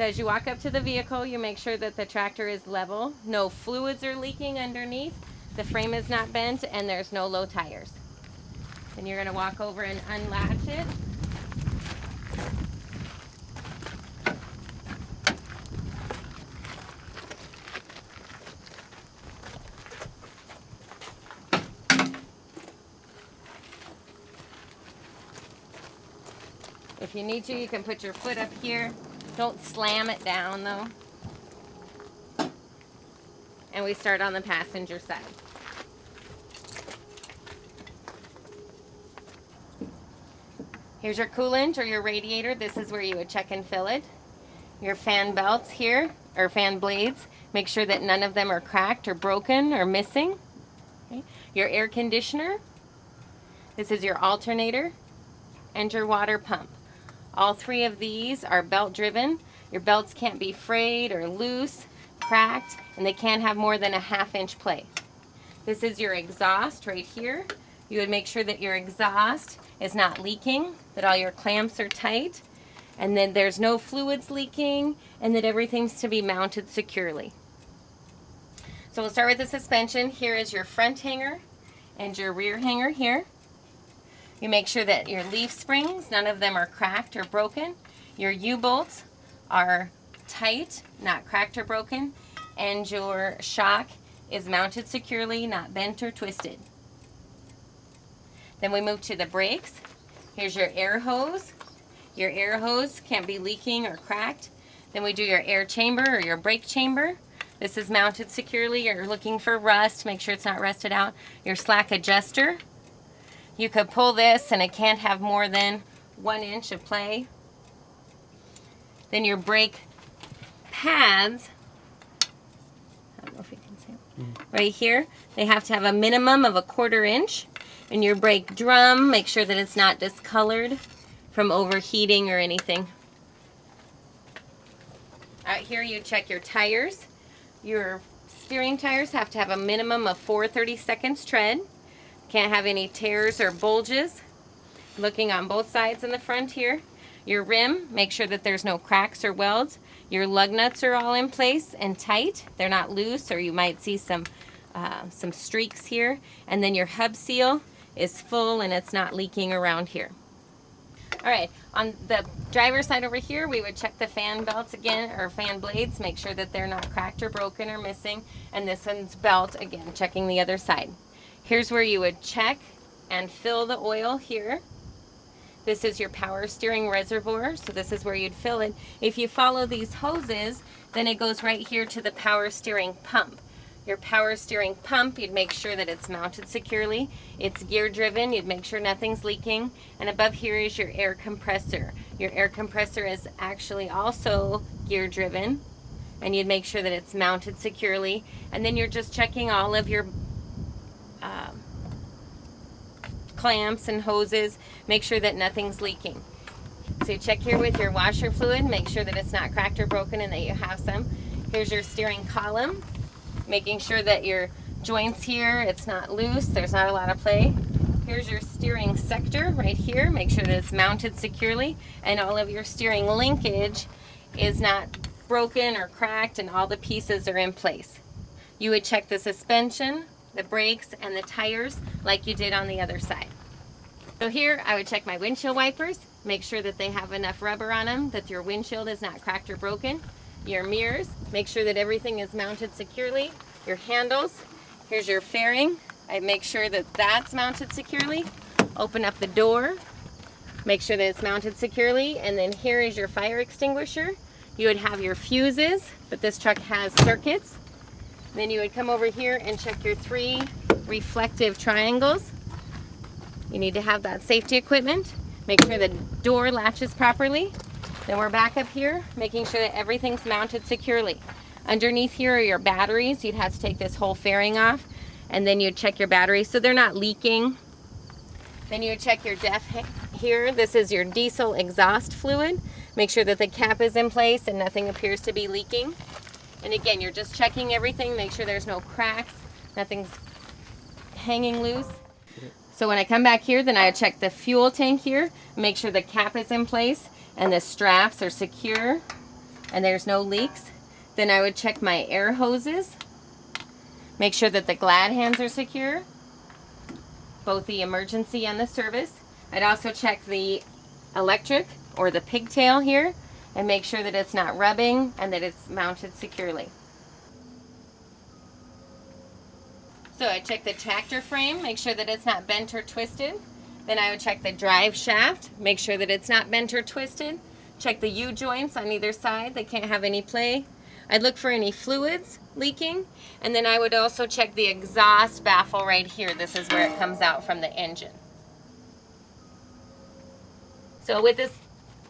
So as you walk up to the vehicle, you make sure that the tractor is level, no fluids are leaking underneath, the frame is not bent, and there's no low tires. Then you're going to walk over and unlatch it. If you need to, you can put your foot up here. Don't slam it down though. And we start on the passenger side. Here's your coolant or your radiator. This is where you would check and fill it. Your fan belts here, or fan blades. Make sure that none of them are cracked or broken or missing. Okay. Your air conditioner. This is your alternator and your water pump. All three of these are belt driven. Your belts can't be frayed or loose, cracked, and they can't have more than a 1/2 inch play. This is your exhaust right here. You would make sure that your exhaust is not leaking, that all your clamps are tight, and then there's no fluids leaking, and that everything's to be mounted securely. So we'll start with the suspension. Here is your front hanger and your rear hanger here. You make sure that your leaf springs, none of them are cracked or broken. Your U-bolts are tight, not cracked or broken, and your shock is mounted securely, not bent or twisted. Then we move to the brakes. Here's your air hose. Your air hose can't be leaking or cracked. Then we do your air chamber or your brake chamber. This is mounted securely. You're looking for rust, make sure it's not rusted out. Your slack adjuster. You could pull this and it can't have more than 1 inch of play. Then your brake pads, I don't know if you can see it, right here, they have to have a minimum of a 1/4 inch. And your brake drum, make sure that it's not discolored from overheating or anything. Out here you check your tires. Your steering tires have to have a minimum of 4/32 tread. Can't have any tears or bulges. Looking on both sides in the front here. Your rim, make sure that there's no cracks or welds. Your lug nuts are all in place and tight. They're not loose, or you might see some streaks here. And then your hub seal is full and it's not leaking around here. All right, on the driver's side over here, we would check the fan belts again, or fan blades, make sure that they're not cracked or broken or missing. And this one's belt, again, checking the other side. Here's where you would check and fill the oil here. This is your power steering reservoir, so this is where you'd fill it. If you follow these hoses, then it goes right here to the power steering pump. Your power steering pump, you'd make sure that it's mounted securely. It's gear driven, you'd make sure nothing's leaking. And above here is your air compressor. Your air compressor is actually also gear driven, and you'd make sure that it's mounted securely. And then you're just checking all of your clamps and hoses, make sure that nothing's leaking. So you check here with your washer fluid, make sure that it's not cracked or broken and that you have some. Here's your steering column, making sure that your joints here, it's not loose, there's not a lot of play. Here's your steering sector right here, make sure that it's mounted securely and all of your steering linkage is not broken or cracked and all the pieces are in place. You would check the suspension, the brakes, and the tires like you did on the other side. So here I would check my windshield wipers, make sure that they have enough rubber on them, that your windshield is not cracked or broken. Your mirrors, make sure that everything is mounted securely. Your handles, here's your fairing. I make sure that that's mounted securely. Open up the door, make sure that it's mounted securely, and then here is your fire extinguisher. You would have your fuses, but this truck has circuits. Then you would come over here and check your 3 reflective triangles. You need to have that safety equipment. Make sure the door latches properly. Then we're back up here, making sure that everything's mounted securely. Underneath here are your batteries. You'd have to take this whole fairing off, and then you'd check your batteries so they're not leaking. Then you would check your DEF here. This is your diesel exhaust fluid. Make sure that the cap is in place and nothing appears to be leaking. And again, you're just checking everything, make sure there's no cracks, nothing's hanging loose. So when I come back here, then I check the fuel tank here, make sure the cap is in place and the straps are secure. and there's no leaks, then I would check my air hoses. Make sure that the glad hands are secure, both the emergency and the service. I'd also check the electric or the pigtail here and make sure that it's not rubbing and that it's mounted securely. So I check the tractor frame, make sure that it's not bent or twisted. Then I would check the drive shaft, make sure that it's not bent or twisted. Check the U-joints on either side, they can't have any play. I'd look for any fluids leaking, and then I would also check the exhaust baffle right here. This is where it comes out from the engine. So with this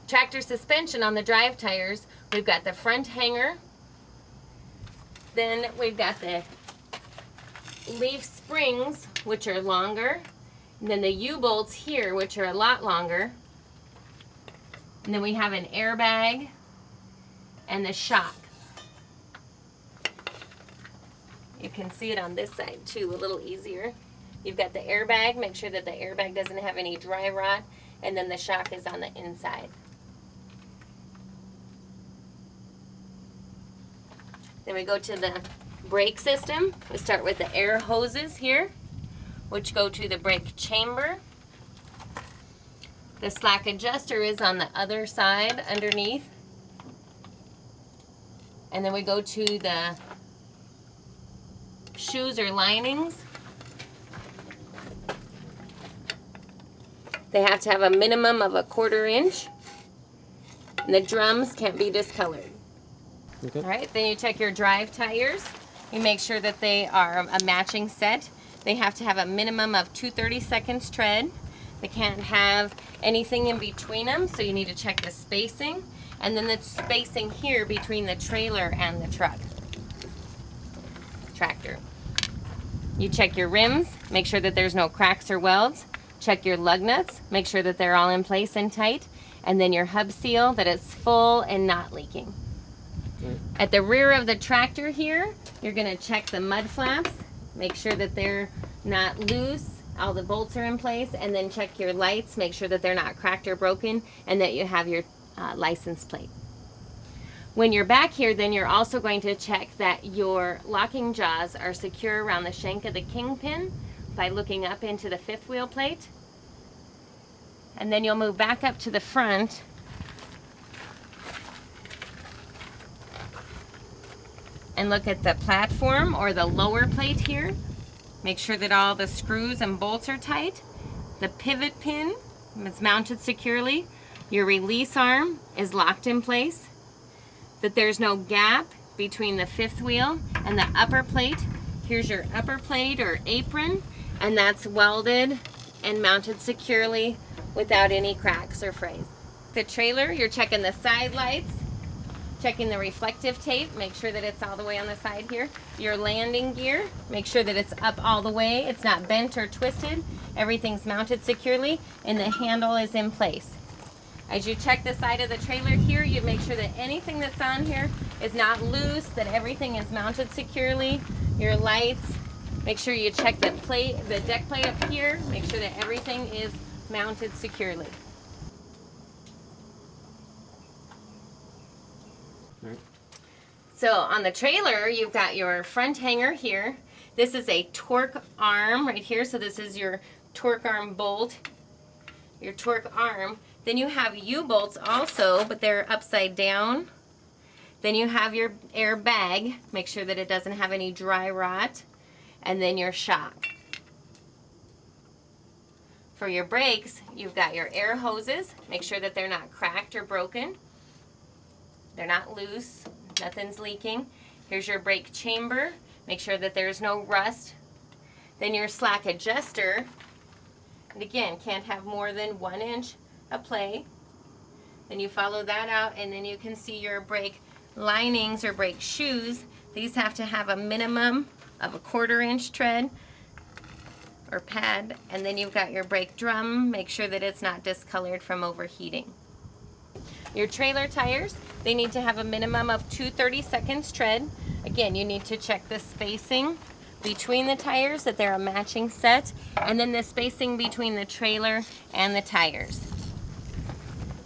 tractor suspension on the drive tires, we've got the front hanger, then we've got the leaf springs, which are longer, and then the U-bolts here, which are a lot longer, and then we have an airbag and the shock. You can see it on this side too, a little easier. You've got the airbag, make sure that the airbag doesn't have any dry rot, and then the shock is on the inside. Then we go to the brake system. We start with the air hoses here, which go to the brake chamber. The slack adjuster is on the other side underneath. And then we go to the shoes or linings. They have to have a minimum of 1/4 inch. And the drums can't be discolored. Okay. All right, then you check your drive tires. You make sure that they are a matching set. They have to have a minimum of 2/32 tread. They can't have anything in between them, so you need to check the spacing. And then the spacing here between the trailer and the truck. Tractor. You check your rims, make sure that there's no cracks or welds. Check your lug nuts, make sure that they're all in place and tight. And then your hub seal, that it's full and not leaking. Right. At the rear of the tractor here, you're gonna check the mud flaps, make sure that they're not loose, all the bolts are in place, and then check your lights, make sure that they're not cracked or broken, and that you have your license plate. When you're back here, then you're also going to check that your locking jaws are secure around the shank of the kingpin by looking up into the 5th wheel plate. And then you'll move back up to the front and look at the platform or the lower plate here. Make sure that all the screws and bolts are tight. The pivot pin is mounted securely. Your release arm is locked in place. That there's no gap between the 5th wheel and the upper plate. Here's your upper plate or apron, and that's welded and mounted securely without any cracks or frays. The trailer, you're checking the side lights, checking the reflective tape, make sure that it's all the way on the side here. Your landing gear, make sure that it's up all the way, it's not bent or twisted, everything's mounted securely, and the handle is in place. As you check the side of the trailer here, you make sure that anything that's on here is not loose, that everything is mounted securely. Your lights, make sure you check the plate, the deck plate up here, make sure that everything is mounted securely. Right. So on the trailer, you've got your front hanger here. This is a torque arm right here, so this is your torque arm bolt, your torque arm. Then you have U-bolts also, but they're upside down. Then you have your airbag, make sure that it doesn't have any dry rot, and then your shock. For your brakes, you've got your air hoses, make sure that they're not cracked or broken. They're not loose, nothing's leaking. Here's your brake chamber, make sure that there's no rust. Then your slack adjuster, and again, can't have more than 1 inch of play. Then you follow that out, and then you can see your brake linings or brake shoes. These have to have a minimum of 1/4 inch tread or pad, and then you've got your brake drum. Make sure that it's not discolored from overheating. Your trailer tires, they need to have a minimum of 2/32 tread. Again, you need to check the spacing between the tires, that they're a matching set, and then the spacing between the trailer and the tires.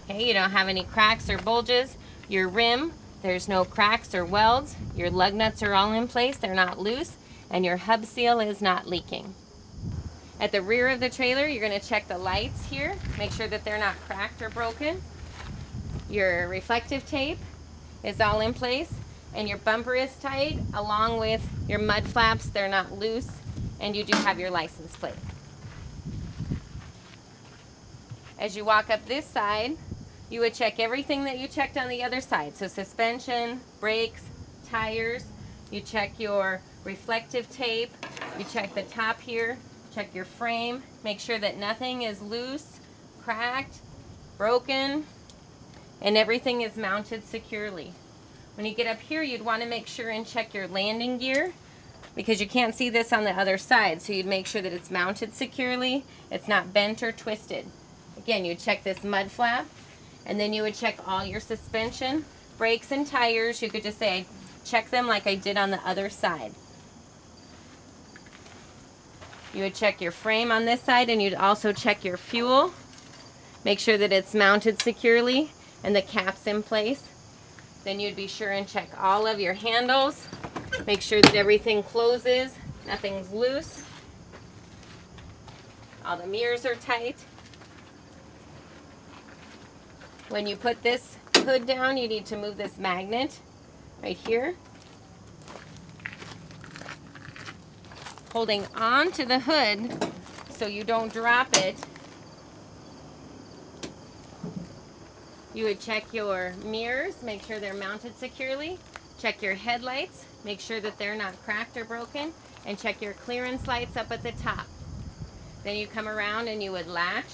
Okay, you don't have any cracks or bulges. Your rim, there's no cracks or welds, your lug nuts are all in place, they're not loose, and your hub seal is not leaking. At the rear of the trailer, you're going to check the lights here, make sure that they're not cracked or broken. Your reflective tape is all in place, and your bumper is tight, along with your mud flaps, they're not loose, and you do have your license plate. As you walk up this side, you would check everything that you checked on the other side. So suspension, brakes, tires, you check your reflective tape, you check the top here, check your frame, make sure that nothing is loose, cracked, broken, and everything is mounted securely. When you get up here, you'd want to make sure and check your landing gear, because you can't see this on the other side, so you'd make sure that it's mounted securely, it's not bent or twisted. Again, you check this mud flap, and then you would check all your suspension, brakes, and tires. You could just say, check them like I did on the other side. You would check your frame on this side, and you'd also check your fuel. Make sure that it's mounted securely and the cap's in place. Then you'd be sure and check all of your handles. Make sure that everything closes, nothing's loose. All the mirrors are tight. When you put this hood down, you need to move this magnet right here. Holding on to the hood so you don't drop it. You would check your mirrors, make sure they're mounted securely. Check your headlights, make sure that they're not cracked or broken, and check your clearance lights up at the top. Then you come around and you would latch.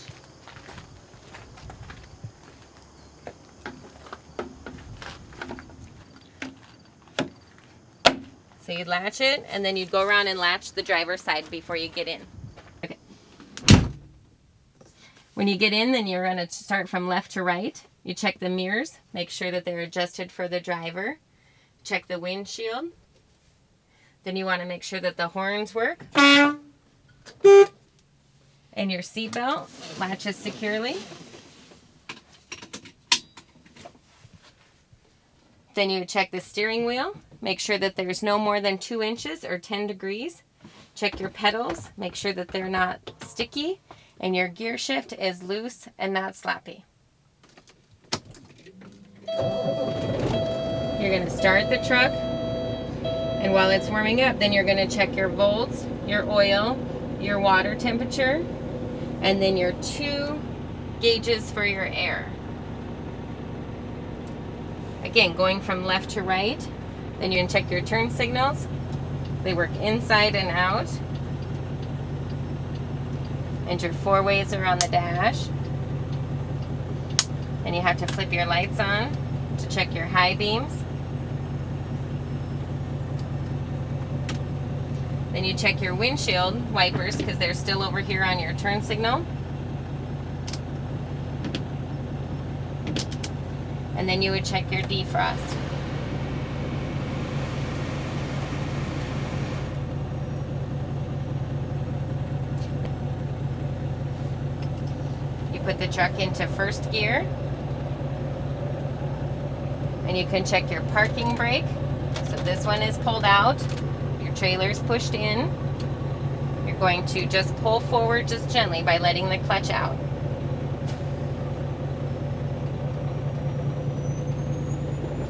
So you'd latch it, and then you'd go around and latch the driver's side before you get in. Okay. When you get in, then you're going to start from left to right. You check the mirrors, make sure that they're adjusted for the driver. Check the windshield. Then you want to make sure that the horns work. And your seatbelt latches securely. Then you check the steering wheel. Make sure that there's no more than 2 inches or 10 degrees. Check your pedals. Make sure that they're not sticky. And your gear shift is loose and not slappy. You're going to start the truck. And while it's warming up, then you're going to check your volts, your oil, your water temperature, and then your 2 gauges for your air. Again, going from left to right, then you can check your turn signals. They work inside and out. And your 4 ways are on the dash. And you have to flip your lights on to check your high beams. Then you check your windshield wipers because they're still over here on your turn signal. And then you would check your defrost. You put the truck into first gear. And you can check your parking brake. So this one is pulled out. Your trailer's pushed in. You're going to just pull forward just gently by letting the clutch out.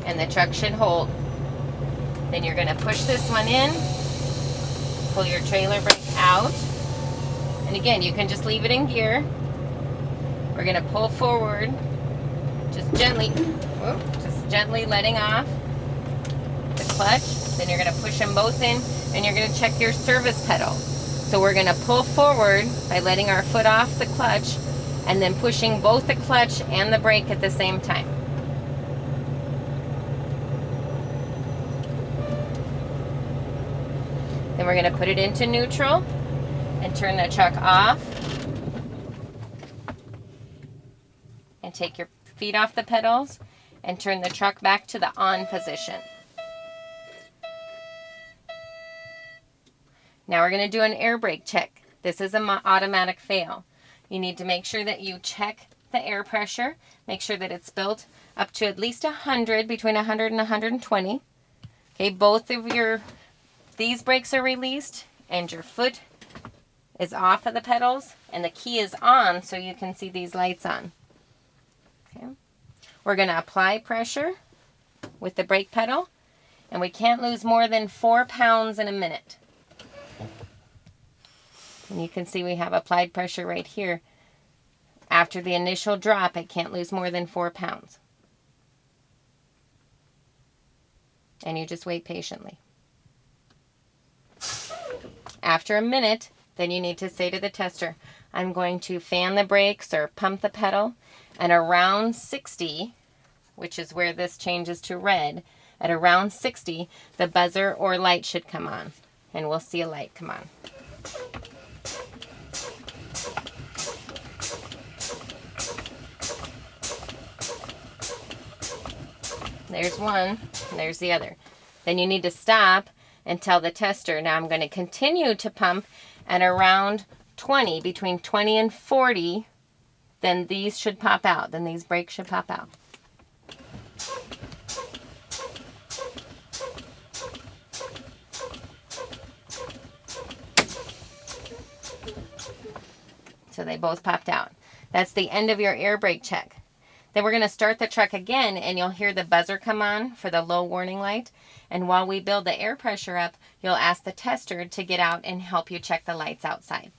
And the truck should hold. Then you're going to push this one in, pull your trailer brake out, and again, you can just leave it in gear. We're going to pull forward, just gently letting off the clutch. Then you're going to push them both in, and you're going to check your service pedal. So we're going to pull forward by letting our foot off the clutch, and then pushing both the clutch and the brake at the same time. Then we're going to put it into neutral and turn the truck off. And take your feet off the pedals and turn the truck back to the on position. Now we're going to do an air brake check. This is an automatic fail. You need to make sure that you check the air pressure. Make sure that it's built up to at least 100, between 100 and 120. Okay, both of these brakes are released and your foot is off of the pedals and the key is on, so you can see these lights on. Okay. We're going to apply pressure with the brake pedal, and we can't lose more than 4 pounds in a minute. And you can see we have applied pressure right here. After the initial drop, I can't lose more than 4 pounds. And you just wait patiently. After a minute, then you need to say to the tester, I'm going to fan the brakes or pump the pedal, and around 60, which is where this changes to red, at around 60, the buzzer or light should come on, and we'll see a light come on. There's one, and there's the other. Then you need to stop and tell the tester, now I'm going to continue to pump at around 20, between 20 and 40, then these should pop out. Then these brakes should pop out. So they both popped out. That's the end of your air brake check. Then we're going to start the truck again, and you'll hear the buzzer come on for the low warning light. And while we build the air pressure up, you'll ask the tester to get out and help you check the lights outside.